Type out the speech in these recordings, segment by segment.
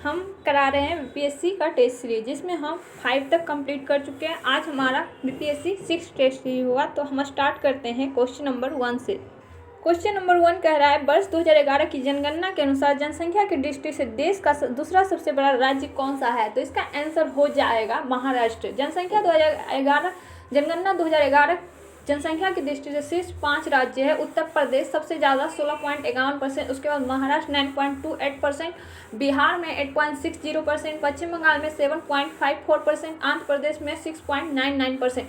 हम करा रहे हैं बीपीएससी का टेस्ट सीरीज, जिसमें हम 5 तक कंप्लीट कर चुके हैं। आज हमारा बीपीएससी 6 टेस्ट सीरीज हुआ। तो हम स्टार्ट करते हैं क्वेश्चन नंबर 1 से। क्वेश्चन नंबर 1 कह रहा है, वर्ष 2011 की जनगणना के अनुसार जनसंख्या की दृष्टि से देश का दूसरा सबसे बड़ा राज्य कौन सा है? तो इसका आंसर हो जाएगा महाराष्ट्र। जनगणना 2011 जनसंख्या की दृष्टि से शीर्ष 5 राज्य है। उत्तर प्रदेश सबसे ज़्यादा 16.51%, उसके बाद महाराष्ट्र 9.28%, बिहार में 8.60%, पश्चिम बंगाल में 7.54%, आंध्र प्रदेश में 6.99%।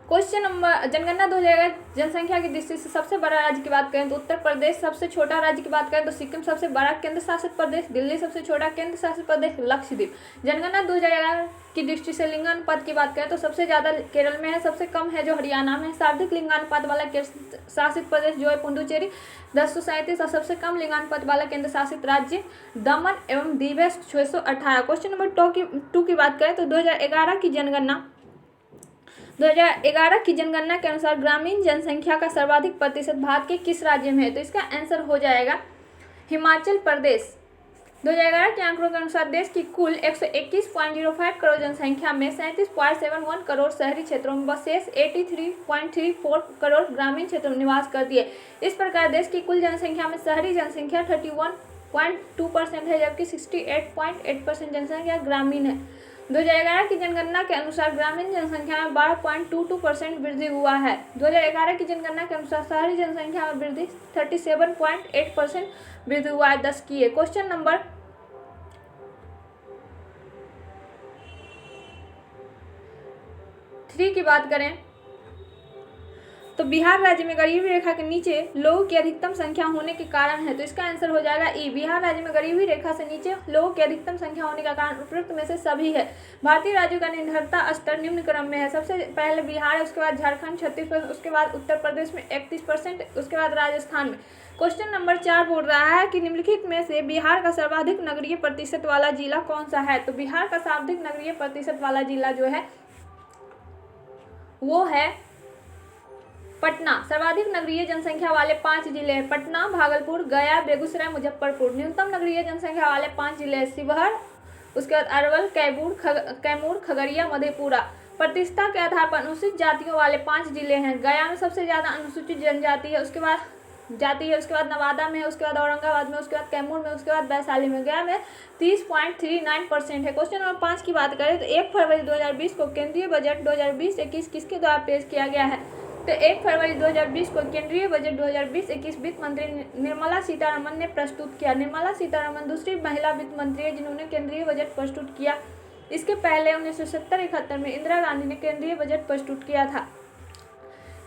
क्वेश्चन नंबर, जनगणना 2011 जनसंख्या की दृष्टि से सबसे बड़ा राज्य की बात करें तो उत्तर प्रदेश, सबसे छोटा राज्य की बात करें तो सिक्किम, सबसे बड़ा केंद्र शासित प्रदेश दिल्ली, सबसे छोटा केंद्र शासित प्रदेश लक्षद्वीप। जनगणना 2011 की दृष्टि से लिंगानुपात की बात करें तो सबसे ज़्यादा केरल में है, सबसे कम है जो हरियाणा में है। सर्वाधिक लिंगानुपात वाला केंद्र शासित प्रदेश जो है पुडुचेरी 1037, और सबसे कम लिंगानुपात वाला केंद्र शासित राज्य दमन एवं दीव है 618। क्वेश्चन नंबर 2 की बात करें तो 2011 की जनगणना के अनुसार ग्रामीण जनसंख्या का सर्वाधिक प्रतिशत भारत के किस राज्य में है? तो इसका आंसर हो जाएगा हिमाचल प्रदेश। 2011 के आंकड़ों के अनुसार देश की कुल 121.05 करोड़ जनसंख्या में 37.71 करोड़ शहरी क्षेत्रों में शेष 83.34 करोड़ ग्रामीण क्षेत्रों में निवास करती है। इस प्रकार देश की कुल जनसंख्या में शहरी जनसंख्या 31.2% है, जबकि 68.8% जनसंख्या ग्रामीण है। 2011 की जनगणना के अनुसार ग्रामीण जनसंख्या में 12.22% वृद्धि हुआ है। 2011 की जनगणना के अनुसार शहरी जनसंख्या में वृद्धि 37.8% वृद्धि हुआ है। 10 की है। क्वेश्चन नंबर 3 की बात करें तो बिहार राज्य में गरीबी रेखा के नीचे लोगों की अधिकतम संख्या होने के कारण है। तो इसका आंसर हो जाएगा ई। बिहार राज्य में गरीबी रेखा से नीचे लोगों की अधिकतम संख्या होने का कारण उपयुक्त में से सभी है। भारतीय राज्यों का निर्धनता स्तर निम्न क्रम में है। सबसे पहले बिहार है, उसके बाद झारखंड 36%, उसके बाद उत्तर प्रदेश में 31%, उसके बाद राजस्थान में। क्वेश्चन नंबर 4 बोल रहा है कि निम्नलिखित में से बिहार का सर्वाधिक नगरीय प्रतिशत वाला जिला कौन सा है? तो बिहार का सर्वाधिक नगरीय प्रतिशत वाला जिला जो है वो है पटना। सर्वाधिक नगरीय जनसंख्या वाले 5 जिले हैं पटना, भागलपुर, गया, बेगूसराय, मुजफ्फरपुर। न्यूनतम नगरीय जनसंख्या वाले 5 जिले हैं शिवहर, उसके बाद अरवल, कैमूर, खगड़िया, मधेपुरा। प्रतिष्ठा के आधार पर अनुसूचित जातियों वाले 5 जिले हैं। गया में सबसे ज्यादा अनुसूचित जनजाति है, उसके बाद नवादा में है, उसके बाद औरंगाबाद में, उसके बाद कैमूर में, उसके बाद वैशाली में। गया में 30.39% है। क्वेश्चन नंबर 5 की बात करें तो 1 फरवरी 2020 को केंद्रीय बजट 2020-21 किसके द्वारा पेश किया गया है? तो 1 फरवरी 2020 को केंद्रीय बजट 2020-21 वित्त मंत्री निर्मला सीतारमण ने प्रस्तुत किया। निर्मला सीतारमण दूसरी महिला वित्त मंत्री है जिन्होंने केंद्रीय बजट प्रस्तुत किया। इसके पहले 1970-71 में इंदिरा गांधी ने केंद्रीय बजट प्रस्तुत किया था।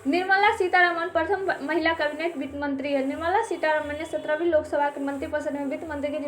निर्मला सीतारमण प्रथम महिला कैबिनेट वित्त मंत्री है। निर्मला सीतारमण ने 17वीं लोकसभा के मंत्रिपरिषद में वित्त मंत्री की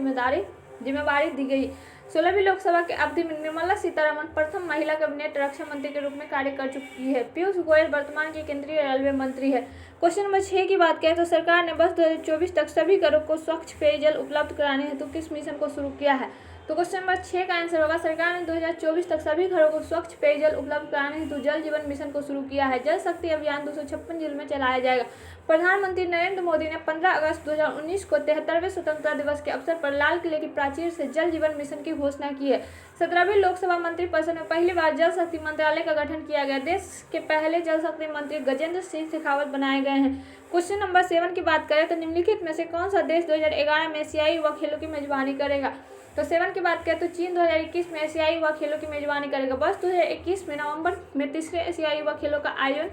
जिम्मेवारी दी गई। 16वीं लोकसभा के अवधि में निर्मला सीतारमण प्रथम महिला कैबिनेट रक्षा मंत्री के रूप में कार्य कर चुकी है। पीयूष गोयल वर्तमान के केंद्रीय रेलवे मंत्री है। क्वेश्चन नंबर 6 की बात करें तो सरकार ने वर्ष 2024 तक सभी घरों को स्वच्छ पेयजल उपलब्ध कराने हेतु किस मिशन को शुरू किया है? तो क्वेश्चन नंबर 6 का आंसर होगा सरकार ने 2024 तक सभी घरों को स्वच्छ पेयजल उपलब्ध कराने हेतु जल जीवन मिशन को शुरू किया है। जल शक्ति अभियान 256 जिलों में चलाया जाएगा। प्रधानमंत्री नरेंद्र मोदी ने 15 अगस्त 2019 को 73वें स्वतंत्रता दिवस के अवसर पर लाल किले की प्राचीर से जल जीवन मिशन की घोषणा की है। 17वीं लोकसभा मंत्रिपरिषद में पहली बार जल शक्ति मंत्रालय का गठन किया गया। देश के पहले जल शक्ति मंत्री गजेंद्र सिंह शेखावत बनाए गए हैं। क्वेश्चन नंबर 7 की बात करें तो निम्नलिखित में से कौन सा देश 2011 में एशियाई युवा खेलों की मेजबानी करेगा? तो 7 की बात करें तो चीन 2021 में एशियाई युवा खेलों की मेजबानी करेगा। वर्ष 2021 में नवंबर में तीसरे एशियाई युवा खेलों का आयोजन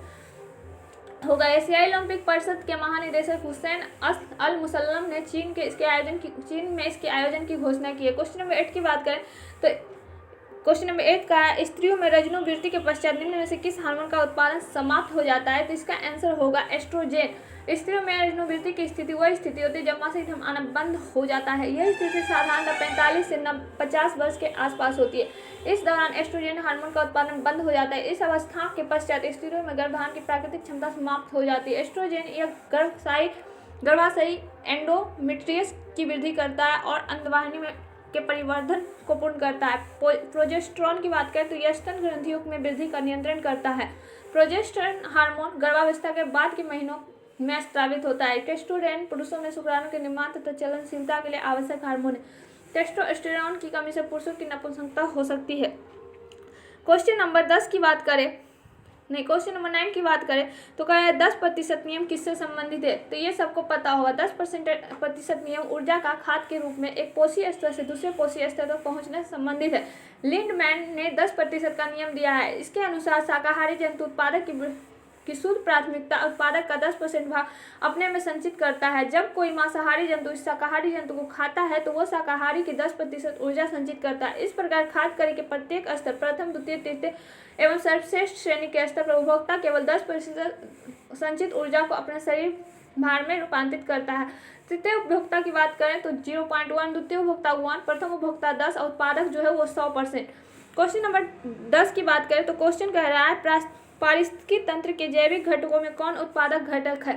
होगा। एशियाई ओलंपिक परिषद के महानिदेशक हुसैन अल मुसल्लम ने चीन में इसके आयोजन की घोषणा की है। क्वेश्चन नंबर 8 की बात करें तो क्वेश्चन नंबर 8 का है, स्त्रियों में रजोनिवृत्ति के पश्चात निम्न में से किस हार्मोन का उत्पादन समाप्त हो जाता है? तो इसका आंसर होगा एस्ट्रोजेन। स्त्रियों में रजोनिवृत्ति की स्थिति वह स्थिति होती है जब मासिक धर्म आना बंद हो जाता है। यह स्थिति साधारणतः 45 से 50 वर्ष के आसपास होती है। इस दौरान एस्ट्रोजन हार्मोन का उत्पादन बंद हो जाता है। इस अवस्था के पश्चात स्त्रियों में गर्भधारण की प्राकृतिक क्षमता समाप्त हो जाती है। एस्ट्रोजन यह गर्भाशयी एंडोमेट्रियस की वृद्धि करता है और अंडवाहिनी में के परिवर्धन को पूर्ण करता है। प्रोजेस्टेरॉन की बात करें तो यह स्तन ग्रंथियों में वृद्धि का नियंत्रण करता है। प्रोजेस्टेरॉन हार्मोन गर्भावस्था के बाद के महीनों में स्रावित होता है। टेस्टोस्टेरोन पुरुषों में शुक्राणु के निर्माण तथा चलनशीलता के लिए आवश्यक हार्मोन है। टेस्टोस्टेरोन की कमी से पुरुषों की नपुंसकता हो सकती है। क्वेश्चन नंबर 9 की बात करें तो कह रहा है 10% नियम किससे संबंधित है। तो ये सबको पता होगा। 10% नियम ऊर्जा का खाद के रूप में एक पोषी स्तर से दूसरे पोषी स्तर तक पहुंचने से संबंधित है। लिंडमैन ने 10% का नियम दिया है। इसके अनुसार शाकाहारी जंतु उत्पादक की शुद्ध प्राथमिकता उत्पादक का 10% भाग अपने में संचित करता है। जब कोई मांसाहारी जंतु इस शाकाहारी जंतु को खाता है तो वो शाकाहारी की 10% ऊर्जा संचित करता है। इस प्रकार खाद्य करी के प्रत्येक स्तर प्रथम, द्वितीय, तृतीय एवं सर्वश्रेष्ठ श्रेणी के स्तर पर उपभोक्ता केवल 10% संचित ऊर्जा को अपने शरीर भार में रूपांतरित करता है। तृतीय उपभोक्ता की बात करें तो 0.1, द्वितीय उपभोक्ता 1, प्रथम उपभोक्ता 10 और उत्पादक जो है वो 100%। क्वेश्चन नंबर 10 की बात करें तो क्वेश्चन कह रहा है पारिस्थितिकी तंत्र के जैविक घटकों में कौन उत्पादक घटक है।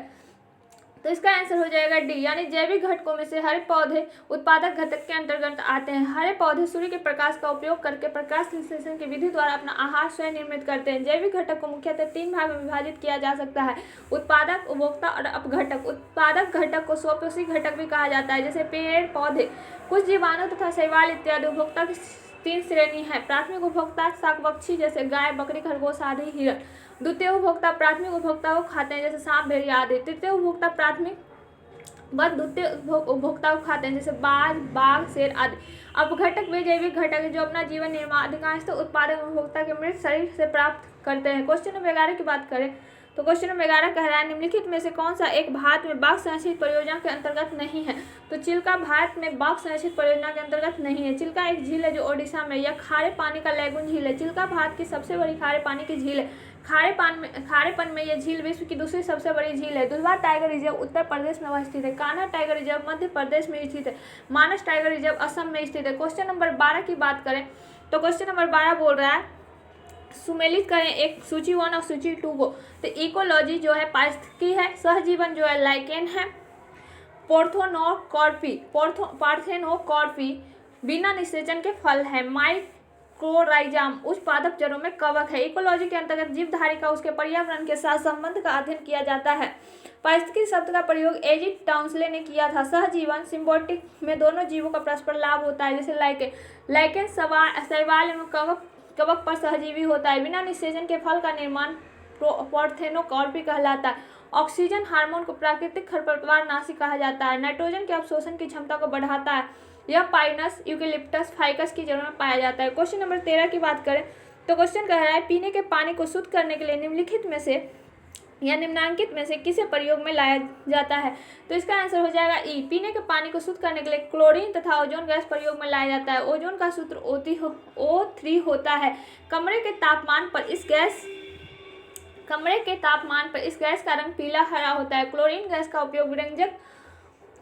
तो इसका आंसर हो जाएगा डी, यानी जैविक घटकों में से हरे पौधे उत्पादक घटक के अंतर्गत आते हैं। हरे पौधे सूर्य के प्रकाश का उपयोग करके प्रकाश संश्लेषण की विधि द्वारा अपना आहार स्वयं निर्मित करते हैं। जैविक घटक को मुख्यतः 3 भाग में विभाजित किया जा सकता है: उत्पादक, उपभोक्ता और अपघटक। उत्पादक घटक को स्वपोषी घटक भी कहा जाता है, जैसे पेड़ पौधे, कुछ जीवाणु तथा शैवाल इत्यादि। उपभोक्ता की 3 श्रेणी है: प्राथमिक उपभोक्ता शाकपक्षी जैसे गाय, बकरी, खरगोश आदि, हिरण। द्वितीय उपभोक्ता प्राथमिक उपभोक्ता को खाते हैं जैसे सांप, भेड़िया आदि। तृतीय उपभोक्ता प्राथमिक द्वितीय उपभोक्ता को खाते हैं जैसे बाघ, शेर आदि। अपघटक वे जैविक घटक है जो अपना जीवन निर्माण अधिकांशतः उत्पादक उपभोक्ता के मृत शरीर से प्राप्त करते हैं। क्वेश्चन नंबर 11 की बात करें तो क्वेश्चन नंबर 11 कह रहा है निम्नलिखित में से कौन सा एक भारत में बाघ संरक्षित परियोजना के अंतर्गत नहीं है। तो चिल्का भारत में बाघ संरक्षित परियोजना के अंतर्गत नहीं है। चिल्का एक झील है जो ओडिशा में, यह खारे पानी का लैगून झील है। चिल्का भारत की सबसे बड़ी खारे पानी की झील है। खारेपन में यह झील विश्व की दूसरी सबसे बड़ी झील है। दुधवा टाइगर रिजर्व उत्तर प्रदेश में स्थित है। कान्हा टाइगर रिजर्व मध्य प्रदेश में स्थित है। मानस टाइगर रिजर्व असम में स्थित है। क्वेश्चन नंबर 12 की बात करें तो क्वेश्चन नंबर 12 बोल रहा है सुमेलित करें एक सूची 1 और सूची 2 को। तो इकोलॉजी जो है पारिस्थितिकी है, सहजीवन जो है लाइकेन है, पार्थेनोकॉर्पी बिना निषेचन के फल है, माइक्रोराइजाम उच्च पादप जड़ों में कवक है। इकोलॉजी के अंतर्गत जीवधारी का उसके पर्यावरण के साथ संबंध का अध्ययन किया जाता है। पारिस्थितिकी शब्द का प्रयोग एजिट टाउंसले ने किया था। सहजीवन सिम्बायोटिक में दोनों जीवों का परस्पर लाभ होता है, जैसे लाइकेन शैवाल एवं कवक पर सहजीवी होता है। बिना निषेचन के फल का निर्माण पार्थेनोकॉर्पी कहलाता है। ऑक्सीजन हार्मोन को प्राकृतिक खरपतवार नाशी कहा जाता है। नाइट्रोजन के अवशोषण की क्षमता को बढ़ाता है। यह पाइनस, यूकेलिप्टस, फाइकस की जड़ों में पाया जाता है। क्वेश्चन नंबर 13 की बात करें तो क्वेश्चन कह रहा है पीने के पानी को शुद्ध करने के लिए निम्नलिखित में से या निम्नांकित में से किसे प्रयोग में लाया जाता है। तो इसका आंसर हो जाएगा ई। पीने के पानी को शुद्ध करने के लिए क्लोरीन तथा ओजोन गैस प्रयोग में लाया जाता है। ओजोन का सूत्र O3 होता है। कमरे के तापमान पर इस गैस का रंग पीला हरा होता है। क्लोरीन गैस का उपयोग विरंजक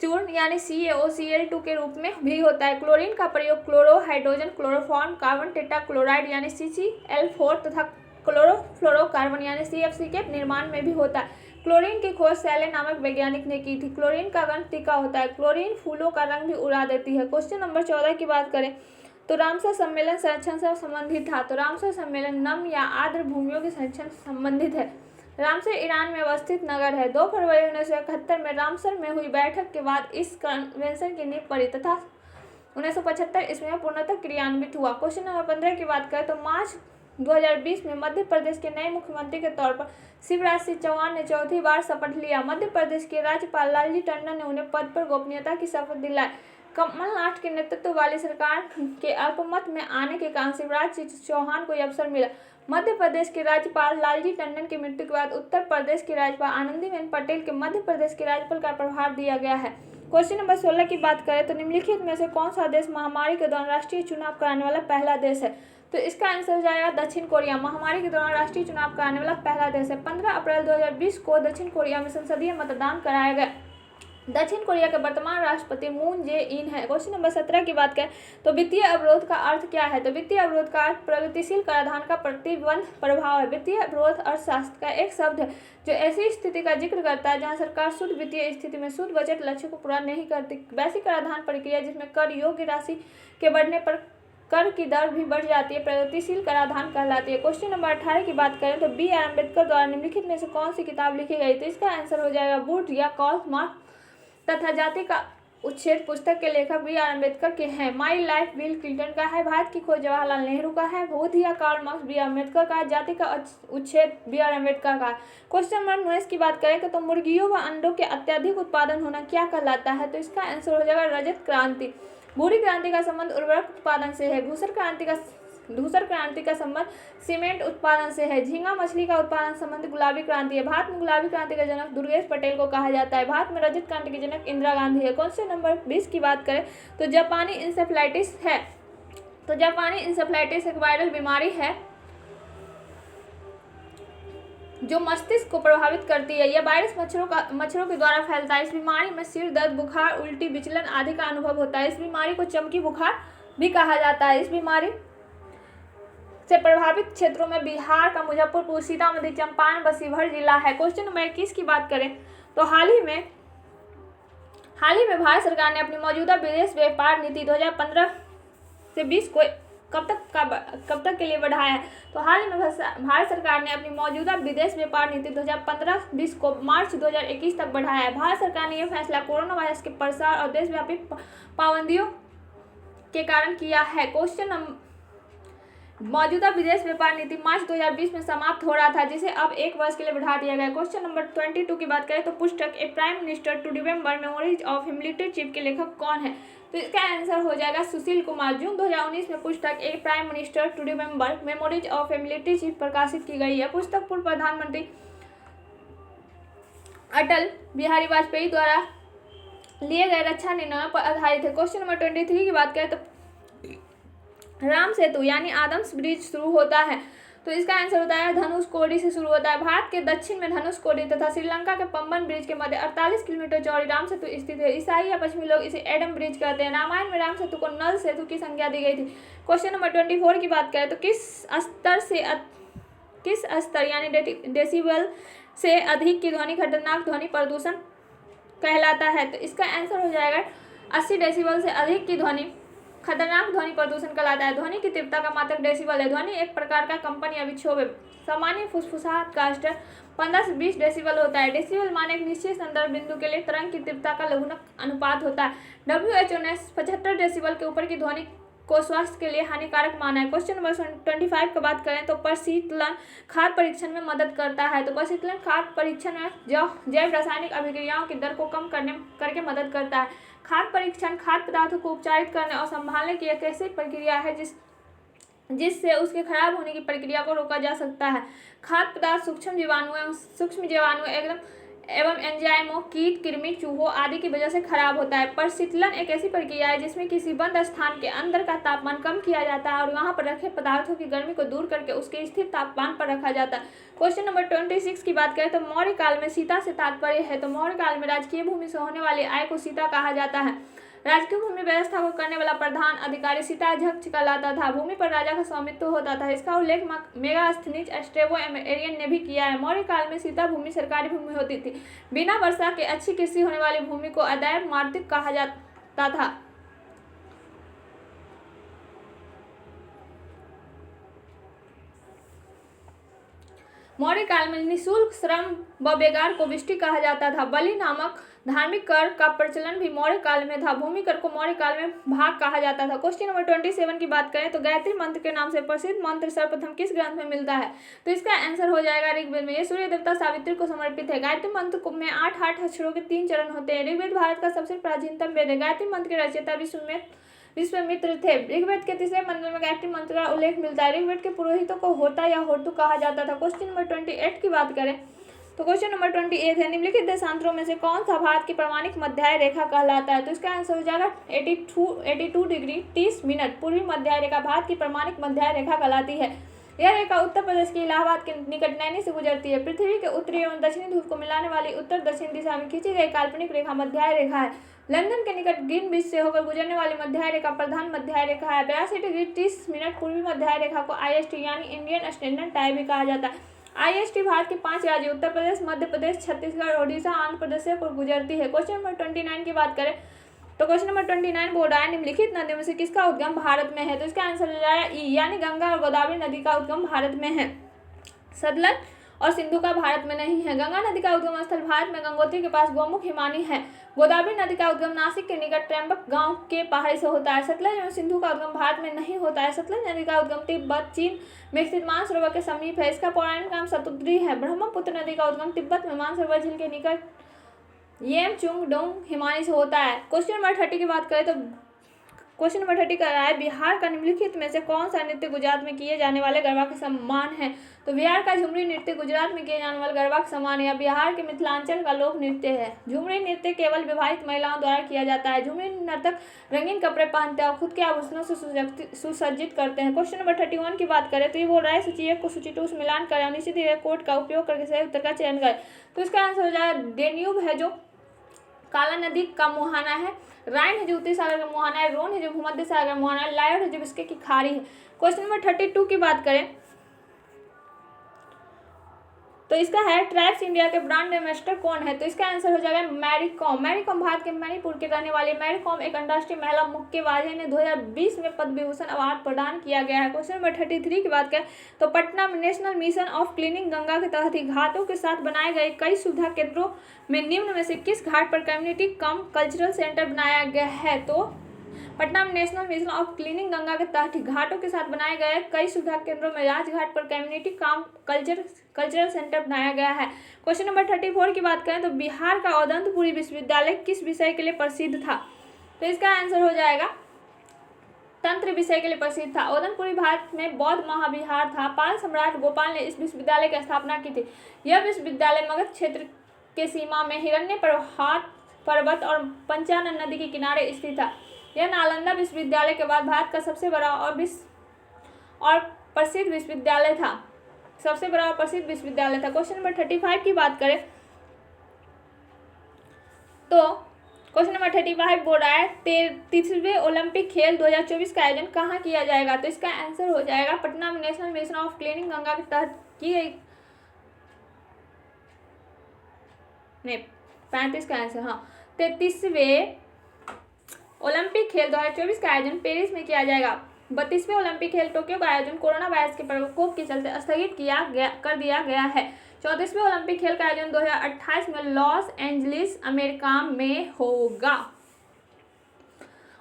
चूर्ण यानी CaOCl2 के रूप में भी होता है। क्लोरीन का प्रयोग chloro, hydrogen, chloroform, carbon tetrachloride यानी CCl4 तथा क्लोरोफ्लोरोकार्बन यानी CFC के निर्माण में भी होता है। क्लोरीन की खोज सैले नामक वैज्ञानिक ने की थी। क्लोरीन का रंग तीखा होता है। क्लोरीन फूलों का रंग भी उड़ा देती है। क्वेश्चन नंबर 14 की बात करें तो रामसर सम्मेलन संरक्षण से संबंधित था। तो रामसर सम्मेलन नम या आर्द्र भूमियों के संरक्षण से संबंधित है। रामसर ईरान में अवस्थित नगर है। 2 फरवरी 1971 में रामसर में हुई बैठक के बाद इस कन्वेंशन की नींव पड़ी तथा 1975 ईस्वी में पूर्णतः क्रियान्वित हुआ। क्वेश्चन नंबर 15 की बात करें तो मार्च 2020 में मध्य प्रदेश के नए मुख्यमंत्री के तौर पर शिवराज सिंह चौहान ने चौथी बार शपथ लिया। मध्य प्रदेश के राज्यपाल लालजी टंडन ने उन्हें पद पर गोपनीयता की शपथ दिलाई। कमलनाथ के नेतृत्व वाली सरकार के अल्पमत में आने के कारण शिवराज सिंह चौहान को यह अवसर मिला। मध्य प्रदेश के राज्यपाल लालजी टंडन की मृत्यु के बाद उत्तर प्रदेश की राज्यपाल आनंदीबेन पटेल के मध्य प्रदेश के राज्यपाल का प्रभार दिया गया है। क्वेश्चन नंबर 16 की बात करें तो निम्नलिखित में से कौन सा देश महामारी के दौरान राष्ट्रीय चुनाव कराने वाला पहला देश है। तो इसका आंसर हो जाएगा दक्षिण कोरिया। महामारी के दौरान राष्ट्रीय चुनाव कराने वाला पहला देश है। 15 अप्रैल 2020 को दक्षिण कोरिया में संसदीय मतदान कराया गया। दक्षिण कोरिया के वर्तमान राष्ट्रपति मून जे इन है। क्वेश्चन नंबर 17 की बात करें तो वित्तीय अवरोध का अर्थ क्या है। तो वित्तीय अवरोध का अर्थ प्रगतिशील कराधान का प्रतिबंध प्रभाव है। वित्तीय अवरोध अर्थशास्त्र का एक शब्द है जो ऐसी स्थिति का जिक्र करता है जहां सरकार शुद्ध वित्तीय स्थिति में शुद्ध बजट लक्ष्य को पूरा नहीं करती। वैसी कराधान प्रक्रिया जिसमें कर योग्य राशि के बढ़ने पर कर की दर भी बढ़ जाती है, प्रगतिशील कराधान कहलाती है। क्वेश्चन नंबर 18 की बात करें तो बी आर अम्बेडकर द्वारा निम्नलिखित में से कौन सी किताब लिखी गई? तो इसका आंसर हो जाएगा बूट या कार्ल मार्क्स तथा जाति का उच्छेद पुस्तक के लेखक बी आर अम्बेडकर के हैं। माई लाइफ बिल क्लिंटन का है। भारत की खोज जवाहरलाल नेहरू का है। बुद्ध या Karl Marx B R Ambedkar का है। जाति का उच्छेद बी आर अम्बेडकर का है। क्वेश्चन नंबर 19 की बात करें तो मुर्गियों व अंडों के अत्यधिक उत्पादन होना क्या कहलाता है? तो इसका आंसर हो जाएगा रजत क्रांति। भूरी क्रांति का संबंध उर्वरक उत्पादन से है। धूसर क्रांति का संबंध सीमेंट उत्पादन से है। झींगा मछली का उत्पादन संबंध गुलाबी क्रांति है। भारत में गुलाबी क्रांति का जनक दुर्गेश पटेल को कहा जाता है। भारत में रजत क्रांति की जनक इंदिरा गांधी है। क्वेश्चन नंबर 20 की बात करें तो जापानी इंसेफ्लाइटिस है। तो जापानी इंसेफ्लाइटिस एक वायरल बीमारी है जो मस्तिष्क को प्रभावित करती है। यह वायरस मच्छरों के द्वारा फैलता है। इस बीमारी में सिर दर्द, बुखार, उल्टी, विचलन आदि का अनुभव होता है। इस बीमारी को चमकी बुखार भी कहा जाता है। इस बीमारी से प्रभावित क्षेत्रों में बिहार का मुजफ्फरपुर, सीतामढ़ी, चंपारण व शिवहर जिला है। क्वेश्चन नंबर 21 की बात करें तो हाल ही में भारत सरकार ने अपनी मौजूदा विदेश व्यापार नीति 2015 से 20 को कब तक के लिए बढ़ाया है? तो हाल ही में भारत सरकार ने अपनी मौजूदा विदेश व्यापार नीति 2015-20 को मार्च 2021 तक बढ़ाया है। भारत सरकार ने यह फैसला कोरोना वायरस के प्रसार और देशव्यापी पाबंदियों के कारण किया है। मौजूदा विदेश व्यापार नीति मार्च 2020 में समाप्त हो रहा था, जिसे अब 1 वर्ष के लिए बढ़ा दिया गया। क्वेश्चन नंबर 22 की बात करें तो पुस्तक A prime minister to remember memories of a military chief के लेखक कौन है? तो इसका आंसर हो जाएगा सुशील कुमार। जून 2019 में पुस्तक A prime minister to remember memories of a military chief प्रकाशित की गई है। पुस्तक पूर्व प्रधानमंत्री अटल बिहारी वाजपेयी द्वारा लिए गए रक्षा निर्णयों पर आधारित है। क्वेश्चन नंबर 23 की बात करें तो राम सेतु यानी आदम्स ब्रिज शुरू होता है। तो इसका आंसर होता है धनुषकोडी से शुरू होता है। भारत के दक्षिण में धनुषकोडी तथा श्रीलंका के पंबन ब्रिज के मध्य 48 किलोमीटर चौड़ी राम सेतु स्थित है। ईसाई या पश्चिमी लोग इसे एडम ब्रिज कहते हैं। रामायण में राम सेतु को नल सेतु की संज्ञा दी गई थी। क्वेश्चन नंबर 24 की बात करें तो किस स्तर यानी डेसिबल से अधिक की ध्वनि खतरनाक ध्वनि प्रदूषण कहलाता है? तो इसका आंसर हो जाएगा 80 डेसिबल से अधिक की ध्वनि खतरनाक ध्वनि प्रदूषण कहलाता है। ध्वनि की तीव्रता का मात्रक डेसिबल है। ध्वनि एक प्रकार का कंपन या विक्षोभ है। सामान्य फुसफुसाहट का स्तर 15 से 20 डेसिबल होता है। डेसिबल मान एक निश्चित संदर्भ बिंदु के लिए तरंग की तीव्रता का लघुगणक अनुपात होता है। WHO ने 75 डेसिबल के ऊपर की ध्वनि को स्वास्थ्य के लिए हानिकारक माना है। क्वेश्चन नंबर 25 की बात करें तो प्रशीतलन खाद्य परीक्षण में मदद करता है। तो प्रशीतलन खाद्य परीक्षण में जैव रासायनिक अभिक्रियाओं की दर को कम करके मदद करता है। खाद्य परीक्षण खाद्य पदार्थों को उपचारित करने और संभालने की एक ऐसी प्रक्रिया है जिससे उसके खराब होने की प्रक्रिया को रोका जा सकता है। खाद्य पदार्थ सूक्ष्म जीवाणु एवं एंजाइमों, कीट, कृमि, चूहों आदि की वजह से खराब होता है। प्रशीतलन एक ऐसी प्रक्रिया है जिसमें किसी बंद स्थान के अंदर का तापमान कम किया जाता है और वहां पर रखे पदार्थों की गर्मी को दूर करके उसके स्थिर तापमान पर रखा जाता है। क्वेश्चन नंबर 26 की बात करें तो मौर्य काल में सीता से तात्पर्य है। तो मौर्य काल में राजकीय भूमि से होने वाली आय को सीता कहा जाता है। राजकीय भूमि व्यवस्था को करने वाला प्रधान अधिकारी सीताध्यक्ष कहलाता था। भूमि पर राजा का स्वामित्व होता था। इसका उल्लेख मेगास्थनीज स्ट्रेबो एरियन ने भी किया है। मौर्य काल में सीता भूमि सरकारी भूमि होती थी। बिना वर्षा के अच्छी कृषि होने वाली भूमि को अदैव मार्तिक कहा जाता था। मौर्य काल में निःशुल्क श्रम व बेगार को विष्टि कहा जाता था। बलि नामक धार्मिक कर का प्रचलन भी मौर्य काल में था। भूमि कर को मौर्य काल में भाग कहा जाता था। क्वेश्चन नंबर 27 की बात करें तो गायत्री मंत्र के नाम से प्रसिद्ध मंत्र सर्वप्रथम किस ग्रंथ में मिलता है? तो इसका आंसर हो जाएगा ऋग्वेद में। ये सूर्य देवता सावित्री को समर्पित है। गायत्री मंत्र में 8 अक्षरों के 3 चरण होते हैं। ऋग्वेद भारत का सबसे प्राचीनतम वेद है। गायत्री मंत्र के रचयिता विश्वामित्र थे। ऋग्वेद के 3रे मंडल में गायत्री मंत्र का उल्लेख मिलता है। ऋग्वेद के पुरोहितों को होता या होतु कहा जाता था। क्वेश्चन नंबर 28 की बात करें तो क्वेश्चन नंबर 28 है निम्नलिखित देशांतरों में से कौन सा भारत की प्रमाणिक मध्य रेखा कहलाता है? तो इसका आंसर हो जाएगा 82 डिग्री 30 मिनट पूर्वी मध्य रेखा भारत की प्रमाणिक मध्य रेखा कहलाती है। यह रेखा उत्तर प्रदेश के इलाहाबाद के निकट नैनी से गुजरती है। पृथ्वी के उत्तरी एवं दक्षिणी ध्रुव को मिलाने वाली उत्तर दक्षिण दिशा में खींची गई काल्पनिक रेखा मध्य रेखा है। लंदन के निकट ग्रीनविच से होकर गुजरने वाली मध्य रेखा प्रधान मध्य रेखा है। 82 डिग्री 30 मिनट पूर्वी मध्य रेखा को IST यानी इंडियन स्टैंडर्ड टाइम भी कहा जाता है। IST भारत के 5 राज्य उत्तर प्रदेश, मध्य प्रदेश, छत्तीसगढ़, ओडिशा, आंध्र प्रदेश से गुजरती है। क्वेश्चन नंबर 29 की बात करें तो क्वेश्चन नंबर 29 बोल रहा है निम्नलिखित नदियों में से किसका उद्गम भारत में है? तो इसका आंसर हो जाएगा ई, यानी गंगा और गोदावरी नदी का उद्गम भारत में है। सतलज और सिंधु का भारत में नहीं है। गंगा नदी का उद्गम स्थल भारत में गंगोत्री के पास गौमुख हिमानी है। गोदावरी नदी का उद्गम नासिक के निकट त्र्यंबक गांव के पहाड़ी से होता है। सतलज एवं सिंधु का उद्गम भारत में नहीं होता है। सतलज नदी का उद्गम तिब्बत चीन में स्थित मानसरोवर के समीप है। इसका पौराणिक नाम शतुद्री है। ब्रह्मपुत्र नदी का उद्गम तिब्बत में मानसरोवर झील के निकट येमचुंगडोंग हिमानी से होता है। क्वेश्चन नंबर 30 की बात करें तो क्वेश्चन नंबर 30 कर रहा है बिहार का निम्नलिखित में से कौन सा नृत्य गुजरात में किए जाने वाले गरबा के समान है? तो बिहार का झुमरी नृत्य गुजरात में किए जाने वाले गरबा के समान है। बिहार के मिथिलांचल का लोक नृत्य है। झुमरी नृत्य केवल विवाहित महिलाओं द्वारा किया जाता है। झुमरी नर्तक रंगीन कपड़े पहनते हैं और खुद के आभूषणों से सुसज्जित करते हैं। क्वेश्चन नंबर 31 की बात करें तो ये बोल रहा है सूची एक को सूची 2 से मिलान करें और नीचे दिए गए कोड का उपयोग करके सही उत्तर का चयन करें। तो इसका आंसर हो जाएगा डेन्यूब है जो काला नदी का मुहाना है, राइन है जो उत्तरी सागर का मुहाना है, रोन है जो भूमध्य सागर का मुहाना है, लायोड है जो बिस्के की खाड़ी है। क्वेश्चन नंबर 32 की बात करें तो इसका है ट्रैक्स इंडिया के ब्रांड एम्बेसडर कौन है? तो इसका आंसर हो जाएगा मैरी कॉम। मैरी कॉम भारत के मणिपुर के रहने वाली मैरी कॉम एक अंतर्राष्ट्रीय महिला मुक्केबाज है। इन्हें 2020 में पद्म विभूषण अवार्ड प्रदान किया गया है। क्वेश्चन नंबर 33 की बात करें तो पटना में national mission of cleaning Ganga के तहत ही घाटों के साथ बनाए गए कई सुविधा केंद्रों में निम्न में से किस घाट पर कम्युनिटी कम कल्चरल सेंटर बनाया गया है? तो पटना में national mission of cleaning Ganga के तहत घाटों के साथ बनाए गए कई सुविधा केंद्रों में राजघाट पर कम्युनिटी काम कल्चरल सेंटर बनाया गया है। क्वेश्चन नंबर 34 की बात करें तो बिहार का औदंतपुरी विश्वविद्यालय किस विषय के लिए प्रसिद्ध था? तो इसका आंसर हो जाएगा तंत्र विषय के लिए प्रसिद्ध था। औदंतपुरी भारत में बौद्ध महाविहार था। पाल सम्राट गोपाल ने इस विश्वविद्यालय की स्थापना की थी। यह विश्वविद्यालय मगध क्षेत्र के सीमा में हिरण्य पर्वत और पंचानन नदी के किनारे स्थित था। यह नालंदा विश्वविद्यालय के बाद भारत का सबसे बड़ा और प्रसिद्ध विश्वविद्यालय था। क्वेश्चन नंबर 35 की बात करें तो क्वेश्चन नंबर 35 बोल रहा है 33वें ओलंपिक खेल 2024 का आयोजन कहाँ किया जाएगा? तो इसका आंसर हो जाएगा पटना में national mission of cleaning Ganga के तहत की गई 35 का आंसर 33वें ओलंपिक खेल 2024 का आयोजन पेरिस में किया जाएगा। 32वें ओलंपिक खेल टोक्यो का आयोजन कोरोना वायरस के प्रकोप के चलते स्थगित कर दिया गया है। 34वें ओलंपिक खेल का आयोजन 2028 में लॉस एंजलिस अमेरिका में होगा।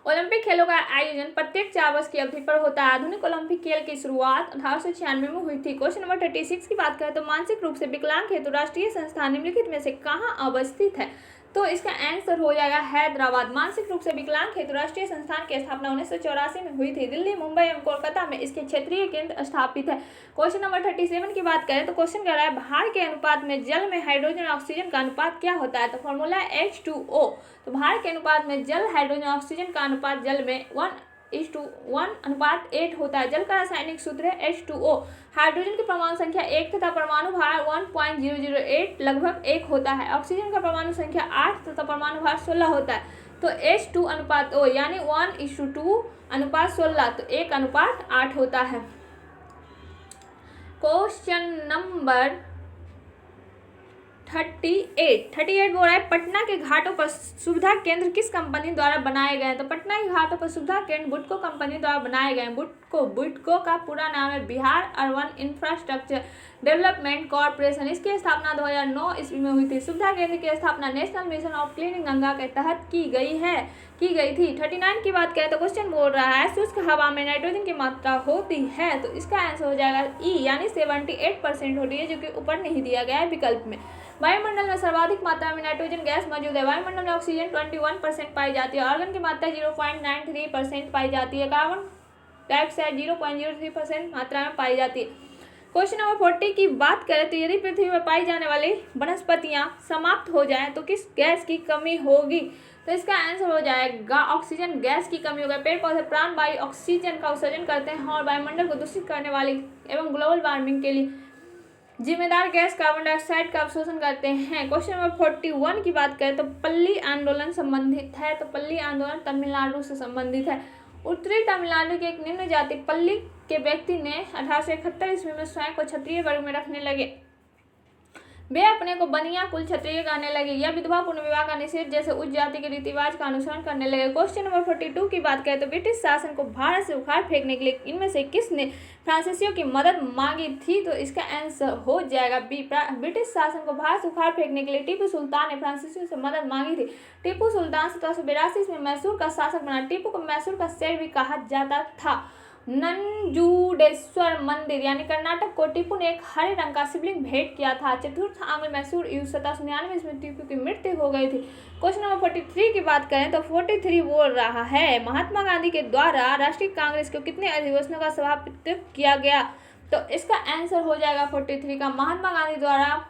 ओलंपिक खेलों का आयोजन प्रत्येक 4 वर्ष की अवधि पर होता है। आधुनिक ओलंपिक खेल की शुरुआत 1896 में हुई थी। क्वेश्चन नंबर 36 की बात करें तो मानसिक रूप से विकलांग हेतु राष्ट्रीय संस्थान निम्नलिखित में से कहाँ अवस्थित है? तो इसका आंसर हो जाएगा हैदराबाद। मानसिक रूप से विकलांग हेतु राष्ट्रीय संस्थान की स्थापना 1984 में हुई थी। दिल्ली, मुंबई एवं कोलकाता में इसके क्षेत्रीय केंद्र स्थापित है। क्वेश्चन नंबर 37 की बात करें तो क्वेश्चन कह रहा है भार के अनुपात में जल में हाइड्रोजन और ऑक्सीजन का अनुपात क्या होता है? तो फॉर्मूला H2O। तो भार के अनुपात में जल हाइड्रोजन ऑक्सीजन का अनुपात जल में 1:1:8 होता है। जल का रासायनिक सूत्र है H2O। हाइड्रोजन की परमाणु संख्या 1 तथा परमाणु भार 1.008 लगभग 1 होता है। ऑक्सीजन का परमाणु संख्या 8 तथा परमाणु भार 16 होता है। तो H2:O यानी 1:2:16 तो 1:8 होता है। क्वेश्चन नंबर 38 बोल रहा है पटना के घाटों पर सुविधा केंद्र किस कंपनी द्वारा बनाए गए हैं? तो पटना के घाटों पर सुविधा केंद्र बुडको कंपनी द्वारा बनाए गए हैं। बुडको का पूरा नाम है Bihar urban infrastructure development corporation. इसकी स्थापना 2009 ईस्वी में हुई थी। सुविधा केंद्र की स्थापना national mission of cleaning Ganga के तहत की गई थी। 39 की बात करें तो क्वेश्चन बोल रहा है शुष्क हवा में नाइट्रोजन की मात्रा होती है। तो इसका आंसर हो जाएगा ई यानी 78% होती है, जो कि ऊपर नहीं दिया गया है विकल्प में। वायुमंडल में सर्वाधिक मात्रा में नाइट्रोजन गैस मौजूद है। वायुमंडल में ऑक्सीजन 21% पाई जाती है। ऑर्गन की मात्रा 0.93% पाई जाती है। कार्बन डाइऑक्साइड 0.03% मात्रा में पाई जाती है। क्वेश्चन नंबर 40 की बात करें तो यदि पृथ्वी पर पाई जाने वाली वनस्पतियां समाप्त हो जाएं तो किस गैस की कमी होगी? तो इसका आंसर हो जाएगा ऑक्सीजन गैस की कमी होगा। पेड़ पौधे प्राण वायु ऑक्सीजन का उत्सर्जन करते हैं और वायुमंडल को दूषित करने वाली एवं ग्लोबल वार्मिंग के लिए जिम्मेदार गैस कार्बन डाइऑक्साइड का अवशोषण करते हैं। क्वेश्चन नंबर 41 की बात करें तो पल्ली आंदोलन संबंधित है। तो पल्ली आंदोलन तमिलनाडु से संबंधित है। उत्तरी तमिलनाडु के एक निम्न जाति पल्ली के व्यक्ति ने 1871 ईस्वी में स्वयं को क्षत्रिय वर्ग में रखने लगे। वे अपने को बनिया कुल क्षत्रिय कहने लगे या विधवा पुनर्विवाह का निषेध जैसे उच्च जाति के रीति रिवाज का अनुसरण करने लगे। क्वेश्चन नंबर 42 की बात करें तो ब्रिटिश शासन को भारत से उखाड़ फेंकने के लिए इनमें से किसने फ्रांसीसियों की मदद मांगी थी? तो इसका आंसर हो जाएगा बी। ब्रिटिश शासन को भारत से उखाड़ फेंकने के लिए टीपू सुल्तान ने फ्रांसीसियों से मदद मांगी थी। टीपू सुल्तान 1782 में मैसूर का शासक बना। टीपू को मैसूर का शेर भी कहा जाता था। नंजुडेश्वर मंदिर यानी कर्नाटक को टीपू ने एक हरे रंग का शिवलिंग भेंट किया था। चतुर्थ आंग्ल मैसूर युद्ध 1799 में टीपू की मृत्यु हो गई थी। क्वेश्चन नंबर 43 की बात करें तो 43 बोल रहा है महात्मा गांधी के द्वारा राष्ट्रीय कांग्रेस को कितने अधिवेशनों का सभापतित्व किया गया? तो इसका आंसर हो जाएगा 43 का। महात्मा गांधी द्वारा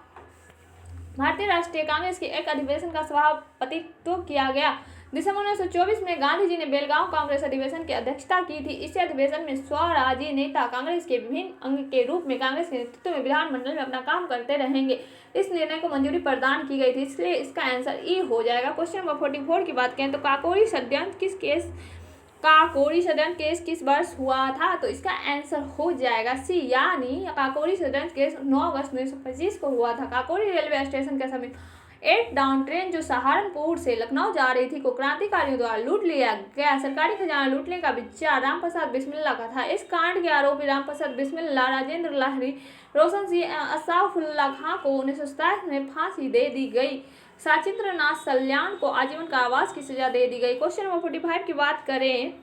भारतीय राष्ट्रीय कांग्रेस के एक अधिवेशन का सभापतित्व किया गया। दिसंबर 1924 में गांधी जी ने बेलगांव कांग्रेस अधिवेशन की अध्यक्षता की थी। इस अधिवेशन में स्वराज्य नेता कांग्रेस के विभिन्न अंग के रूप में कांग्रेस के नेतृत्व में विधानमंडल में अपना काम करते रहेंगे। इस निर्णय को मंजूरी प्रदान की गई थी, इसलिए इसका आंसर ई हो जाएगा। क्वेश्चन नंबर 44 की बात करें तो काकोरी षड्यंत्र केस किस वर्ष हुआ था? तो इसका आंसर हो जाएगा सी, यानी काकोरी षड्यंत्र केस 9 अगस्त 1925 को हुआ था। काकोरी रेलवे स्टेशन के समीप 8 डाउन ट्रेन जो सहारनपुर से लखनऊ जा रही थी को क्रांतिकारियों द्वारा लूट लिया गया। सरकारी खजाना लूटने का विचार रामप्रसाद बिस्मिल्ला का था। इस कांड के आरोपी रामप्रसाद बिस्मिल्ला, राजेंद्र लाहिड़ी, रोशन सिंह, असाफुल्ला खां को 1927 में फांसी दे दी गई। साचिंद्र नाथ सल्यान को आजीवन कारावास की सजा दे दी गई। क्वेश्चन नंबर 45 की बात करें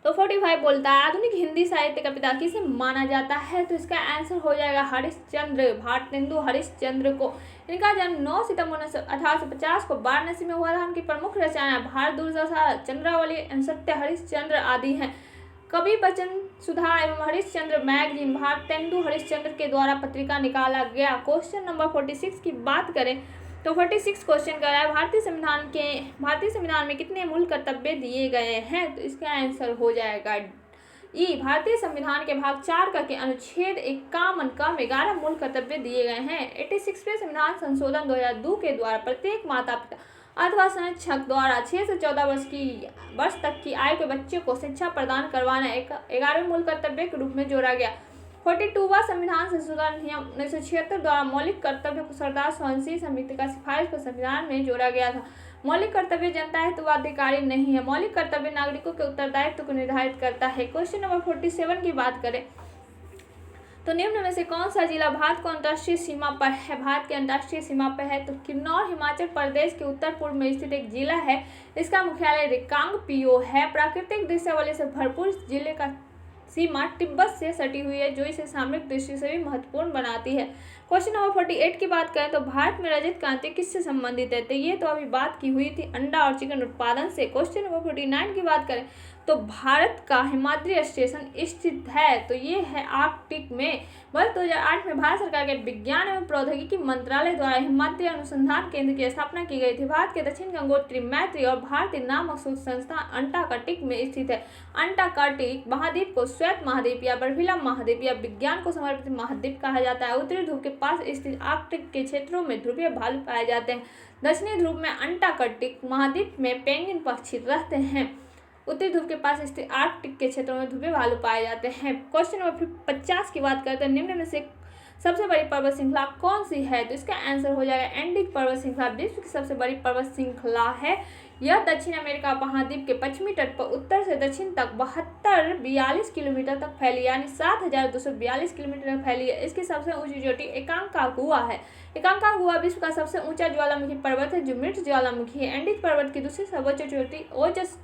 तो 45 बोलता है आधुनिक हिंदी साहित्य का पिता किसे माना जाता है? तो इसका आंसर हो जाएगा हरिश्चंद्र, भारतेंदु हरिश्चंद्र को। इनका जन्म 9 सितंबर 1850 को वाराणसी में हुआ था। उनकी प्रमुख रचनाएं भारत दुर्दशा, चंद्रावली, सत्य हरिश्चंद्र आदि हैं। कवि वचन सुधा एवं हरिश्चंद्र मैगजीन भारतेंदु हरिश्चंद्र के द्वारा पत्रिका निकाला गया। क्वेश्चन नंबर 46 की बात करें तो 46 क्वेश्चन कर रहा है भारतीय संविधान में कितने मूल कर्तव्य दिए गए हैं? तो इसका आंसर हो जाएगा ई। भारतीय संविधान के भाग 4 का के अनुच्छेद 51 का 11 मूल कर्तव्य दिए गए हैं। 86वें संविधान संशोधन 2002 के द्वारा प्रत्येक माता पिता अथवा संरक्षक द्वारा 6 से 14 वर्ष तक की आयु के बच्चे को शिक्षा प्रदान करवाना 11वें मूल कर्तव्य के रूप में जोड़ा गया। 42वां संविधान संशोधन अधिनियम 1976 द्वारा मौलिक कर्तव्य को सरदार सोहनसी समिति का सिफारिश पर संविधान में जोड़ा गया था। मौलिक कर्तव्य जनता हेतु बाध्यकारी नहीं है। मौलिक कर्तव्य नागरिकों के उत्तरदायित्व को निर्धारित करता है। क्वेश्चन नंबर 47 की बात करें तो निम्न में से कौन सा जिला भारत को अंतर्राष्ट्रीय सीमा पर है? भारत की अंतर्राष्ट्रीय सीमा पर है तो किन्नौर हिमाचल प्रदेश के उत्तर पूर्व में स्थित एक जिला है। इसका मुख्यालय रिकांगपिओ है। प्राकृतिक दृश्यावली से भरपूर जिले का सीमा तिब्बत से सटी हुई है, जो इसे सामरिक दृष्टि से भी महत्वपूर्ण बनाती है। क्वेश्चन नंबर 48 की बात करें तो भारत में रजत क्रांति किससे संबंधित है? तो ये तो अभी बात की हुई थी अंडा और चिकन उत्पादन से। क्वेश्चन नंबर 49 की बात करें तो भारत का हिमाद्री स्टेशन स्थित है तो ये है आर्कटिक में। वर्ष 2008 में भारत सरकार के विज्ञान एवं प्रौद्योगिकी मंत्रालय द्वारा हिमाद्री अनुसंधान केंद्र की स्थापना की गई थी। भारत के दक्षिण गंगोत्री, मैत्री और भारतीय नामक शोध संस्थान अंटार्कटिक में स्थित है। अंटार्कटिक महाद्वीप को श्वेत महाद्वीप या बर्फीला महाद्वीप या विज्ञान को समर्पित महाद्वीप कहा जाता है। उत्तरी ध्रुव के पास स्थित आर्कटिक के क्षेत्रों में ध्रुवीय भालू पाए जाते हैं। दक्षिणी ध्रुव में अंटार्कटिक महाद्वीप में पेंगुइन पक्षी रहते हैं। उत्तरी ध्रुव के पास स्थित आर्कटिक के क्षेत्रों में ध्रुवीय भालू पाए जाते हैं। क्वेश्चन नंबर 50 की बात करते हैं निम्न में से सबसे बड़ी पर्वत श्रृंखला कौन सी है? तो इसका आंसर हो जाएगा एंडीज पर्वत श्रृंखला विश्व की सबसे बड़ी पर्वत श्रृंखला है। यह दक्षिण अमेरिका महाद्वीप के पश्चिमी तट पर उत्तर से दक्षिण तक 42 किलोमीटर तक फैली यानी 7242 किलोमीटर तक फैली है। इसकी सबसे ऊंची चोटी एकांकागुआ है। एकांकागुआ विश्व का सबसे ऊंचा ज्वालामुखी पर्वत है जो मृत ज्वालामुखी है। एंडीज पर्वत की दूसरी सर्वोच्च चोटी ओजस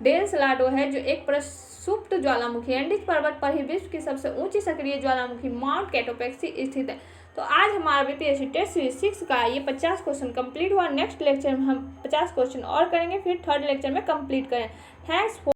डेल सलाडो है जो एक प्रसुप्त ज्वालामुखी है। एंडीज पर्वत पर ही विश्व की सबसे ऊंची सक्रिय ज्वालामुखी माउंट कैटोपैक्सी स्थित है। तो आज हमारा बीपीएससी टेस्ट सीरीज 6 का ये 50 क्वेश्चन कंप्लीट हुआ। नेक्स्ट लेक्चर में हम 50 क्वेश्चन और करेंगे, फिर थर्ड लेक्चर में कंप्लीट करें। Thanks for